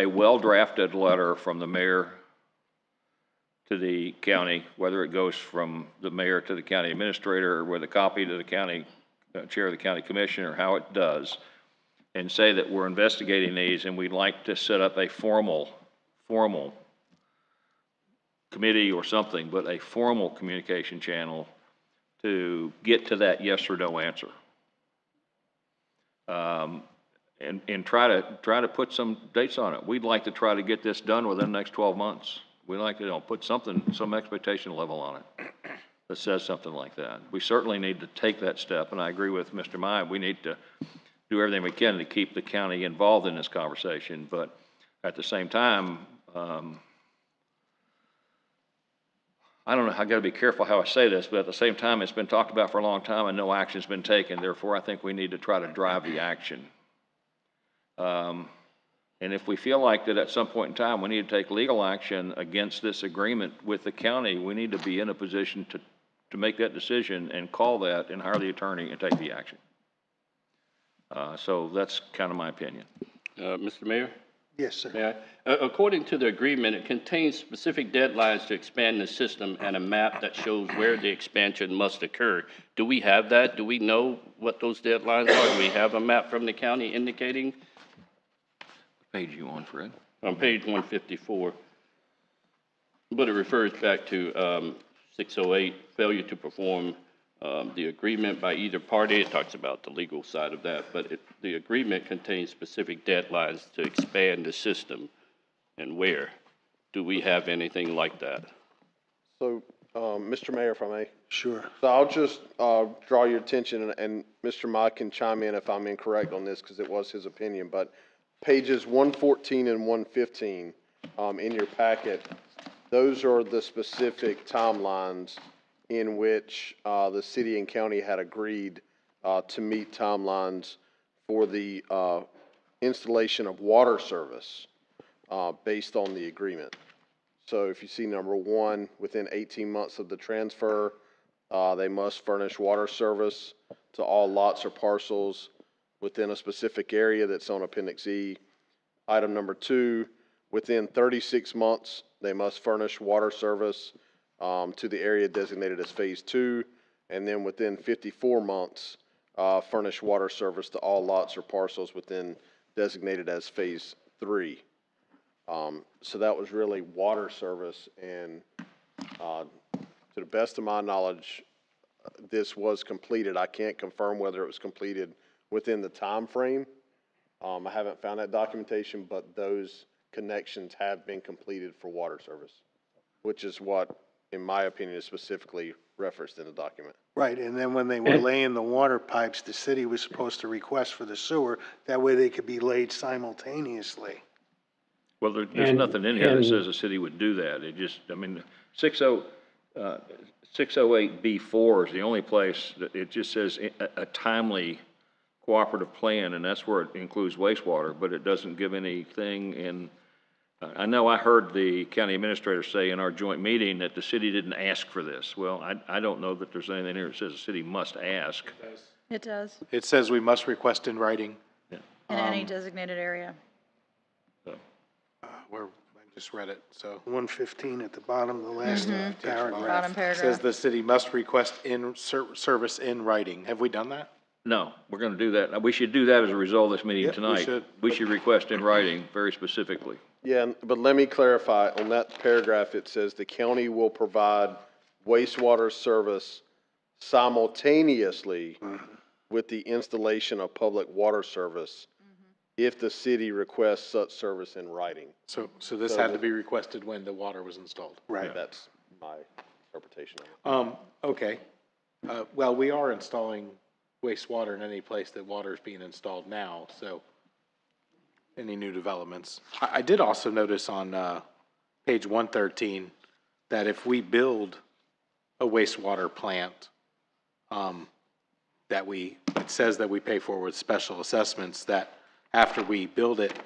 Speaker 5: well-drafted letter from the mayor to the county, whether it goes from the mayor to the county administrator or with a copy to the county chair of the county commission, or how it does, and say that we're investigating these and we'd like to set up a formal committee or something, but a formal communication channel to get to that yes or no answer. And try to put some dates on it. We'd like to try to get this done within the next 12 months. We'd like to put some expectation level on it that says something like that. We certainly need to take that step, and I agree with Mr. Mai. We need to do everything we can to keep the county involved in this conversation, but at the same time, I don't know, I got to be careful how I say this, but at the same time, it's been talked about for a long time and no action's been taken. Therefore, I think we need to try to drive the action. And if we feel like that at some point in time we need to take legal action against this agreement with the county, we need to be in a position to make that decision and call that and hire the attorney and take the action. So that's kind of my opinion.
Speaker 1: Mr. Mayor?
Speaker 2: Yes, sir.
Speaker 1: May I? According to the agreement, it contains specific deadlines to expand the system and a map that shows where the expansion must occur. Do we have that? Do we know what those deadlines are? Do we have a map from the county indicating?
Speaker 5: What page are you on, Fred?
Speaker 1: On page 154. But it refers back to 608, failure to perform The agreement by either party, it talks about the legal side of that, but the agreement contains specific deadlines to expand the system and where. Do we have anything like that?
Speaker 8: So, Mr. Mayor, if I may.
Speaker 2: Sure.
Speaker 8: So I'll just draw your attention, and Mr. Mott can chime in if I'm incorrect on this, because it was his opinion, but pages 114 and 115 in your packet, those are the specific timelines in which the city and county had agreed to meet timelines for the installation of water service based on the agreement. So if you see number 1, within 18 months of the transfer, they must furnish water service to all lots or parcels within a specific area that's on Appendix E. Item number 2, within 36 months, they must furnish water service to the area designated as Phase 2, and then within 54 months, furnish water service to all lots or parcels within designated as Phase 3. So that was really water service, and to the best of my knowledge, this was completed. I can't confirm whether it was completed within the time frame. I haven't found that documentation, but those connections have been completed for water service, which is what, in my opinion, is specifically referenced in the document.
Speaker 2: Right, and then when they were laying the water pipes, the city was supposed to request for the sewer. That way they could be laid simultaneously.
Speaker 5: Well, there's nothing in here that says the city would do that. It just, I mean, 608B4 is the only place that it just says a timely cooperative plan, and that's where it includes wastewater, but it doesn't give anything in. I know I heard the county administrator say in our joint meeting that the city didn't ask for this. Well, I don't know that there's anything here that says the city must ask.
Speaker 13: It does,
Speaker 7: It says we must request in writing.
Speaker 13: in any designated area.
Speaker 7: Where, I just read it, so.
Speaker 2: 115 at the bottom, the last paragraph.
Speaker 13: Bottom paragraph.
Speaker 7: Says the city must request in service in writing. Have we done that?
Speaker 5: No, we're gonna do that. We should do that as a result of this meeting
Speaker 7: Yep, we
Speaker 5: tonight.
Speaker 7: should.
Speaker 5: We should request in writing very specifically.
Speaker 8: Yeah, but let me clarify, on that paragraph, it says the county will provide wastewater service simultaneously with the installation of public water service if the city requests such service in writing.
Speaker 7: So this had to be requested when the water was installed.
Speaker 2: Right.
Speaker 8: That's my interpretation of it.
Speaker 7: Okay. Well, we are installing wastewater in any place that water is being installed now, so any new developments. I did also notice on page 113 that if we build a wastewater plant it says that we pay for with special assessments, that after we build it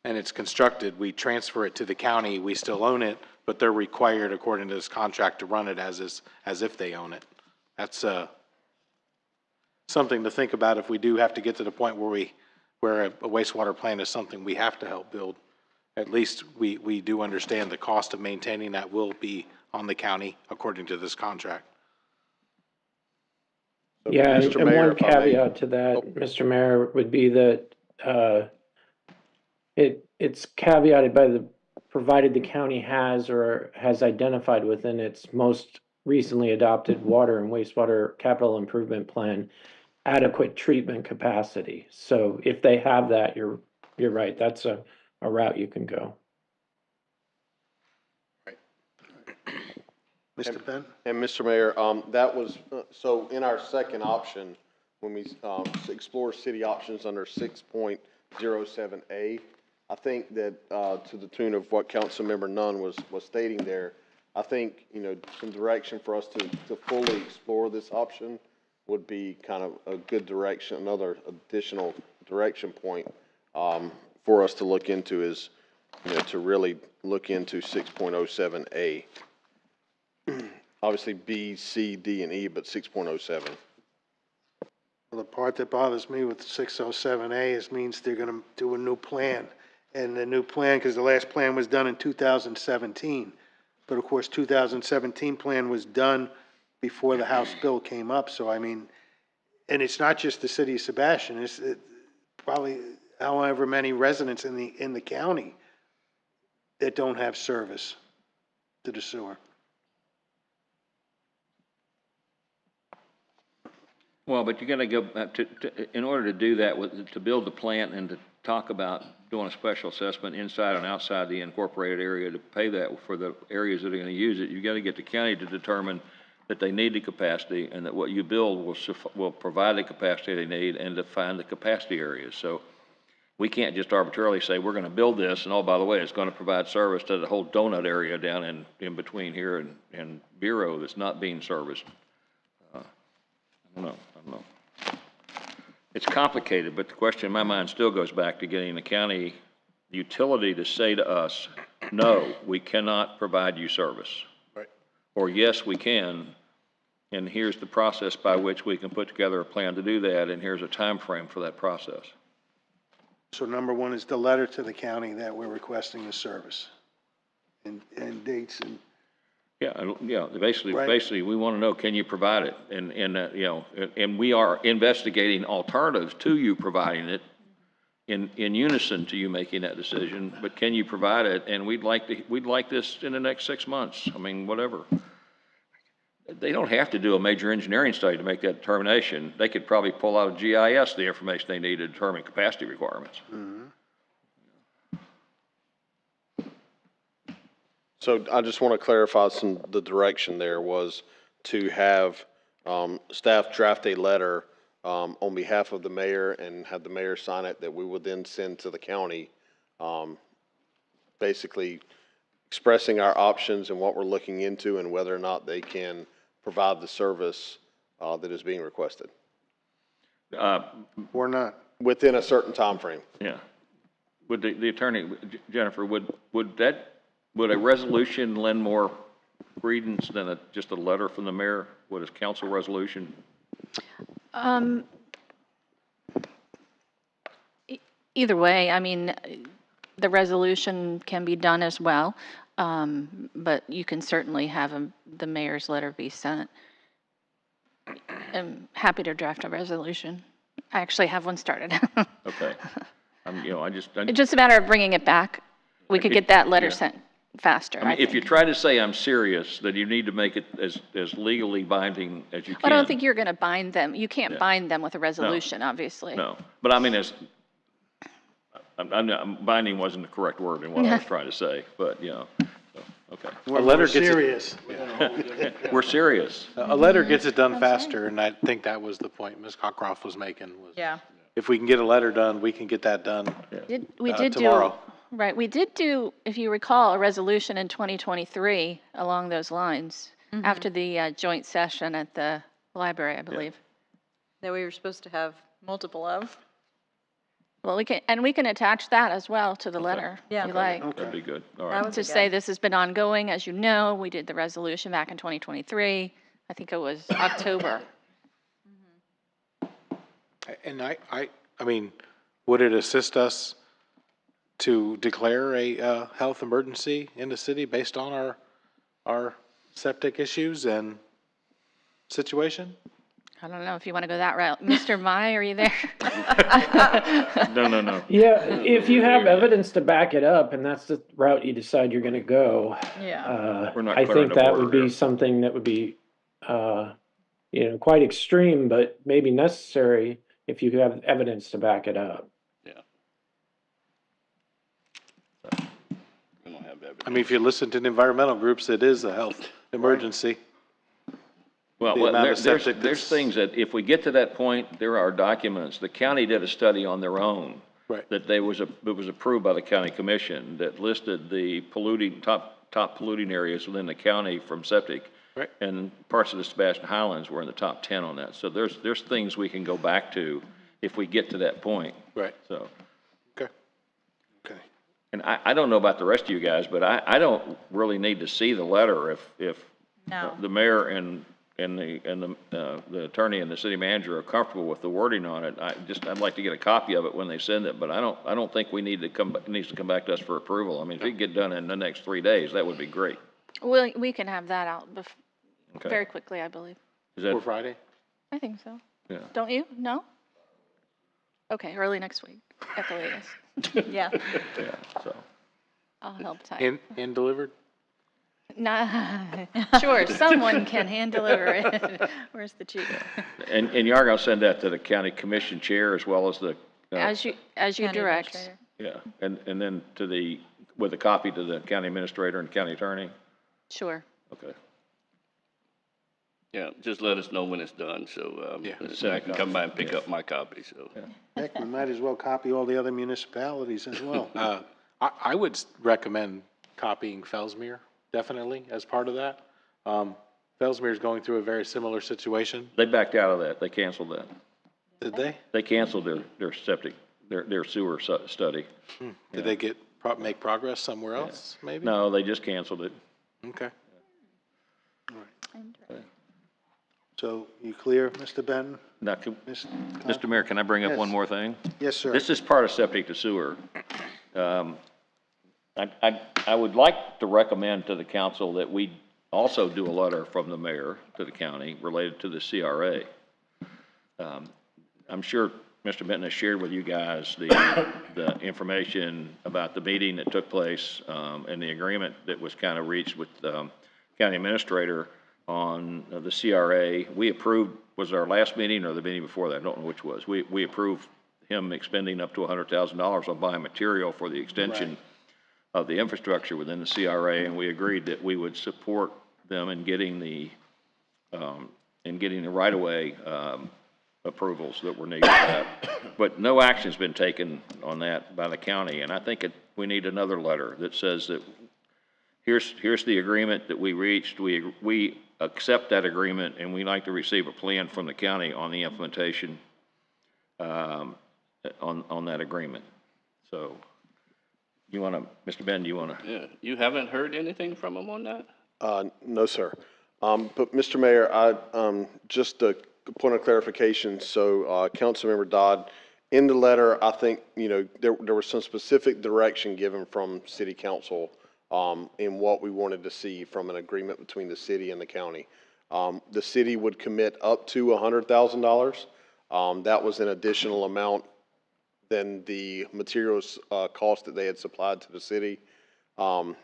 Speaker 7: and it's constructed, we transfer it to the county, we still own it, but they're required, according to this contract, to run it as if they own it. That's something to think about if we do have to get to the point where a wastewater plant is something we have to help build. At least we do understand the cost of maintaining that will be on the county, according to this contract.
Speaker 8: So,
Speaker 14: Yeah,
Speaker 8: Mr.
Speaker 14: and
Speaker 8: Mayor,
Speaker 14: one
Speaker 8: if I may-
Speaker 14: caveat to that, Mr. Mayor, would be that it's caveated by provided the county has or has identified within its most recently adopted water and wastewater capital improvement plan adequate treatment capacity. So if they have that, you're right, that's a route you can go.
Speaker 2: Mr. Penn?
Speaker 8: And Mr. Mayor, that was, so in our second option, when we explore city options under 6.07A, I think that to the tune of what Councilmember Nunn was stating there, I think, some direction for us to fully explore this option would be kind of a good direction, another additional direction point for us to look into is, to really look into 6.07A. Obviously B, C, D, and E, but 6.07.
Speaker 2: Well, the part that bothers me with 607A is means they're gonna do a new plan. And the new plan, because the last plan was done in 2017. But of course, 2017 plan was done before the House bill came up. So I mean, and it's not just the city of Sebastian, it's probably however many residents in the county that don't have service to the sewer.
Speaker 5: Well, but you gotta go, in order to do that, to build the plant and to talk about doing a special assessment inside and outside the incorporated area to pay that for the areas that are gonna use it, you gotta get the county to determine that they need the capacity and that what you build will provide the capacity they need and define the capacity areas. So we can't just arbitrarily say, we're gonna build this, and oh, by the way, it's gonna provide service to the whole donut area down in between here and Bureau that's not being serviced. I don't know. It's complicated, but the question in my mind still goes back to getting the county utility to say to us, no, we cannot provide you service.
Speaker 2: Right.
Speaker 5: Or yes, we can, and here's the process by which we can put together a plan to do that, and here's a time frame for that process.
Speaker 2: So number one is the letter to the county that we're requesting the service and dates and.
Speaker 5: Yeah, basically,
Speaker 2: Right.
Speaker 5: we want to know, can you provide it? And we are investigating alternatives to you providing it in unison to you making that decision, but can you provide it? And we'd like this in the next 6 months. I mean, whatever. They don't have to do a major engineering study to make that determination. They could probably pull out of GIS the information they need to determine capacity requirements.
Speaker 2: Mm-hmm.
Speaker 8: So I just want to clarify the direction there was to have staff draft a letter on behalf of the mayor and have the mayor sign it that we would then send to the county, basically expressing our options and what we're looking into and whether or not they can provide the service that is being requested.
Speaker 2: Or not.
Speaker 8: Within a certain time frame.
Speaker 5: Yeah. Would the attorney, Jennifer, would a resolution lend more credence than just a letter from the mayor? Would a council resolution?
Speaker 10: Either way, I mean, the resolution can be done as well, but you can certainly have the mayor's letter be sent. I'm happy to draft a resolution. I actually have one started.
Speaker 5: Okay.
Speaker 10: It's just a matter of bringing it back. We could get that letter sent faster.
Speaker 5: I mean, if you try to say I'm serious, then you need to make it as legally binding as you can.
Speaker 10: I don't think you're going to bind them. You can't bind them with a resolution, obviously.
Speaker 5: No, but I mean, binding wasn't the correct word in what I was trying to say, but, okay.
Speaker 2: A letter gets serious.
Speaker 5: We're serious.
Speaker 7: A letter gets it done faster, and I think that was the point Ms. Cockcroft was making.
Speaker 13: Yeah.
Speaker 7: If we can get a letter done, we can get that done tomorrow.
Speaker 10: Right. We did do, if you recall, a resolution in 2023 along those lines after the joint session at the library, I believe.
Speaker 13: That we were supposed to have multiple of.
Speaker 10: Well, we can attach that as well to the letter.
Speaker 13: Yeah.
Speaker 10: If you like.
Speaker 5: That'd be good. All right.
Speaker 10: To say this has been ongoing, as you know, we did the resolution back in 2023. I think it was October.
Speaker 7: And I mean, would it assist us to declare a health emergency in the city based on our septic issues and situation?
Speaker 10: I don't know if you want to go that route. Mr. Mai, are you there?
Speaker 5: No.
Speaker 14: Yeah, if you have evidence to back it up, and that's the route you decide you're going to go,
Speaker 5: We're not
Speaker 14: I
Speaker 5: clearing
Speaker 14: think
Speaker 5: the
Speaker 14: that
Speaker 5: border
Speaker 14: would be
Speaker 5: here.
Speaker 14: something that would be, quite extreme, but maybe necessary if you have evidence to back it up.
Speaker 1: We don't have evidence.
Speaker 7: I mean, if you listen to the environmental groups, it is a health emergency.
Speaker 5: Well,
Speaker 7: The amount of
Speaker 5: there's
Speaker 7: septic that's-
Speaker 5: things that if we get to that point, there are documents. The county did a study on their own.
Speaker 7: Right.
Speaker 5: That it was approved by the county commission that listed the top polluting areas within the county from septic.
Speaker 7: Right.
Speaker 5: And parts of the Sebastian Highlands were in the top 10 on that. So there's things we can go back to if we get to that point.
Speaker 7: Right.
Speaker 5: So.
Speaker 7: Okay.
Speaker 5: And I don't know about the rest of you guys, but I don't really need to see the letter if
Speaker 13: No.
Speaker 5: the mayor and the attorney and the city manager are comfortable with the wording on it. I'd like to get a copy of it when they send it, but I don't think we need it needs to come back to us for approval. I mean, if it can get done in the next 3 days, that would be great.
Speaker 10: We can have that out
Speaker 5: Okay.
Speaker 10: very quickly, I believe.
Speaker 5: Is that,
Speaker 7: For Friday?
Speaker 10: I think so.
Speaker 5: yeah.
Speaker 10: Don't you? No? Okay, early next week at the latest.
Speaker 13: Yeah.
Speaker 5: Yeah, so.
Speaker 10: I'll help type.
Speaker 7: And delivered?
Speaker 10: Nah, sure, someone can hand deliver it. Where's the chief?
Speaker 5: And you are going to send that to the county commission chair as well as the,
Speaker 10: As you
Speaker 13: County
Speaker 10: direct.
Speaker 13: administrator.
Speaker 5: yeah, and then to the, with a copy to the county administrator and county attorney?
Speaker 10: Sure.
Speaker 5: Okay.
Speaker 1: Yeah, just let us know when it's done, so,
Speaker 7: Yeah.
Speaker 1: so I can come by and pick up my copy, so.
Speaker 2: Heck, we might as well copy all the other municipalities as well.
Speaker 7: I would recommend copying Fellsmere, definitely, as part of that. Fellsmere is going through a very similar situation.
Speaker 5: They backed out of that. They canceled that.
Speaker 7: Did they?
Speaker 5: They canceled their septic, their sewer study.
Speaker 7: Did they make progress somewhere else, maybe?
Speaker 5: No, they just canceled it.
Speaker 7: Okay.
Speaker 2: So you clear, Mr. Benton?
Speaker 5: Now, Mr. Mayor, can I bring up
Speaker 2: Yes.
Speaker 5: one more thing?
Speaker 2: Yes, sir.
Speaker 5: This is part of septic to sewer. I would like to recommend to the council that we also do a letter from the mayor to the county related to the CRA. I'm sure Mr. Benton has shared with you guys the information about the meeting that took place, and the agreement that was kind of reached with the county administrator on the CRA. We approved, was our last meeting or the meeting before that? I don't know which was. We approved him expending up to $100,000 on buying material for the extension of the infrastructure within the CRA, and we agreed that we would support them in getting the right-of-way approvals that were needed for that. But no action's been taken on that by the county, and I think we need another letter that says that here's the agreement that we reached. We accept that agreement, and we'd like to receive a plan from the county on the implementation on that agreement. So, you want to, Mr. Ben, do you want to?
Speaker 1: Yeah, you haven't heard anything from them on that?
Speaker 8: No, sir. But Mr. Mayor, just a point of clarification. So, Councilmember Dodd, in the letter, I think, there was some specific direction given from City Council in what we wanted to see from an agreement between the city and the county. The city would commit up to $100,000. That was an additional amount than the materials cost that they had supplied to the city. The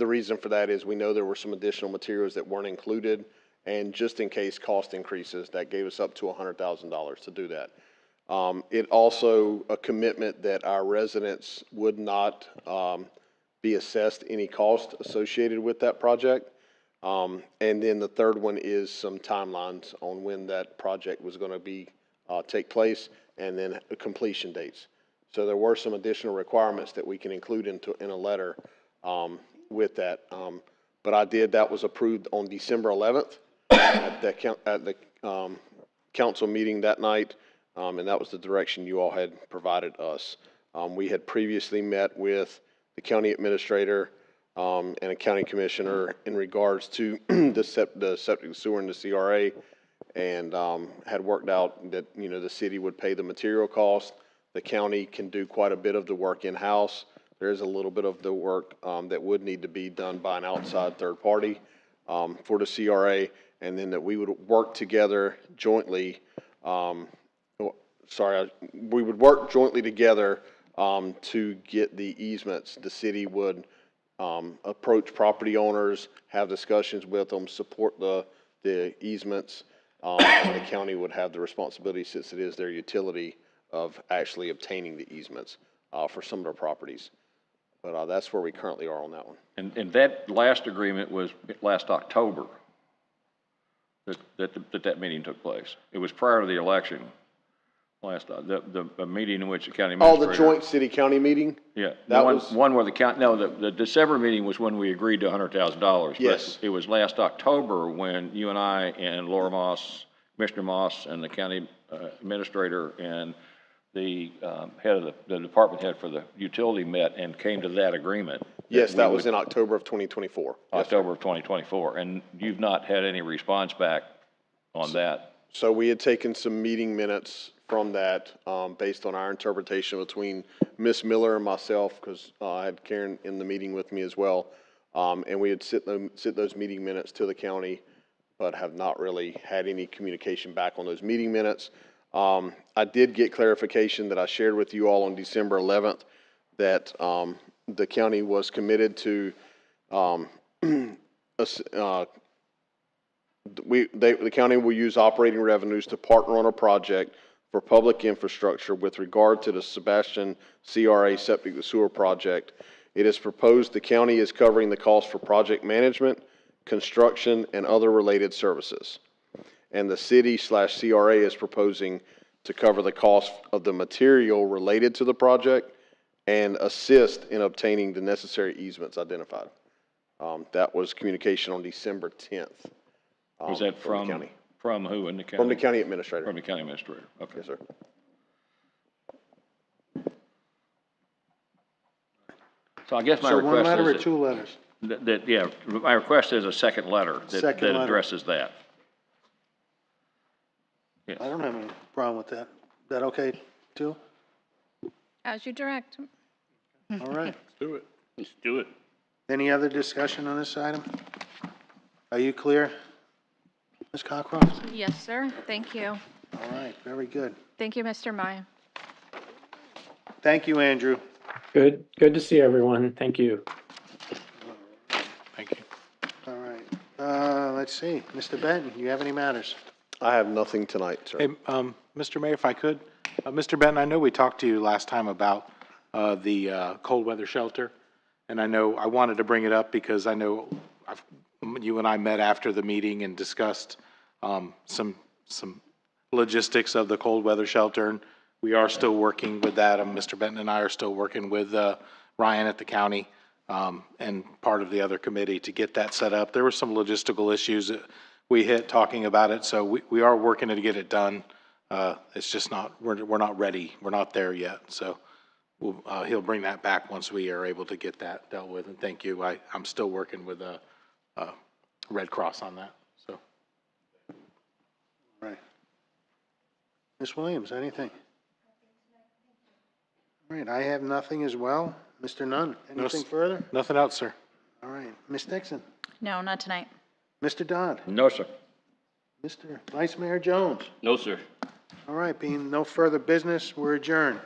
Speaker 8: reason for that is we know there were some additional materials that weren't included, and just in case cost increases, that gave us up to $100,000 to do that. It also a commitment that our residents would not be assessed any cost associated with that project. And then the third one is some timelines on when that project was going to be take place, and then completion dates. So there were some additional requirements that we can include in a letter with that. But that was approved on December 11th at the council meeting that night, and that was the direction you all had provided us. We had previously met with the county administrator and a county commissioner in regards to the septic sewer and the CRA, and had worked out that the city would pay the material cost. The county can do quite a bit of the work in-house. There is a little bit of the work that would need to be done by an outside third party for the CRA, and then that we would work together jointly. We would work jointly together to get the easements. The city would approach property owners, have discussions with them, support the easements, and the county would have the responsibility, since it is their utility, of actually obtaining the easements for some of their properties. But that's where we currently are on that one.
Speaker 5: And that last agreement was last October that meeting took place. It was prior to the election. The meeting in which the county administrator.
Speaker 8: The joint city-county meeting?
Speaker 5: Yeah.
Speaker 8: That was.
Speaker 5: One where the December meeting was when we agreed to $100,000.
Speaker 8: Yes.
Speaker 5: It was last October when you and I and Laura Moss, Commissioner Moss, and the county administrator and the the department head for the utility met and came to that agreement.
Speaker 8: Yes, that was in October of 2024.
Speaker 5: October of 2024, and you've not had any response back on that.
Speaker 8: So we had taken some meeting minutes from that based on our interpretation between Ms. Miller and myself, because I had Karen in the meeting with me as well, and we had sent those meeting minutes to the county, but have not really had any communication back on those meeting minutes. I did get clarification that I shared with you all on December 11th that the county was committed to the county will use operating revenues to partner on a project for public infrastructure with regard to the Sebastian CRA septic sewer project. It is proposed the county is covering the cost for project management, construction, and other related services. And the city/CRA is proposing to cover the cost of the material related to the project and assist in obtaining the necessary easements identified. That was communication on December 10th.
Speaker 5: Was that
Speaker 8: from the county?
Speaker 5: From who in the county?
Speaker 8: From the county administrator.
Speaker 5: From the county administrator, okay.
Speaker 8: Yes, sir.
Speaker 5: So I guess my
Speaker 2: So one
Speaker 5: request
Speaker 2: letter or
Speaker 5: is
Speaker 2: two letters?
Speaker 5: yeah, my request is a second letter that addresses that. Yes.
Speaker 2: I don't have any problem with that. Is that okay, too?
Speaker 10: As you direct.
Speaker 2: All right.
Speaker 9: Do it.
Speaker 1: Let's do it.
Speaker 2: Any other discussion on this item? Are you clear, Ms. Cockcroft?
Speaker 10: Yes, sir. Thank you.
Speaker 2: All right, very good.
Speaker 10: Thank you, Mr. Meyer.
Speaker 2: Thank you, Andrew.
Speaker 14: Good to see everyone. Thank you.
Speaker 7: Thank you.
Speaker 2: All right. Let's see. Mr. Benton, you have any matters?
Speaker 8: I have nothing tonight, sir.
Speaker 7: Hey, Mr. Mayor, if I could, Mr. Benton, I know we talked to you last time about the cold weather shelter, and I know I wanted to bring it up because I know you and I met after the meeting and discussed some logistics of the cold weather shelter, and we are still working with that. Mr. Benton and I are still working with Ryan at the county and part of the other committee to get that set up. There were some logistical issues that we hit talking about it, so we are working to get it done. It's just not, we're not ready. We're not there yet. So he'll bring that back once we are able to get that dealt with. And thank you. I'm still working with Red Cross on that. So.
Speaker 2: Right. Ms. Williams, anything? All right, I have nothing as well. Mr. Nunn, anything further?
Speaker 7: Nothing else, sir.
Speaker 2: All right. Ms. Dixon?
Speaker 13: No, not tonight.
Speaker 2: Mr. Dodd?
Speaker 5: No, sir.
Speaker 2: Mr. Vice Mayor Jones?
Speaker 1: No, sir.
Speaker 2: All right, being no further business, we're adjourned.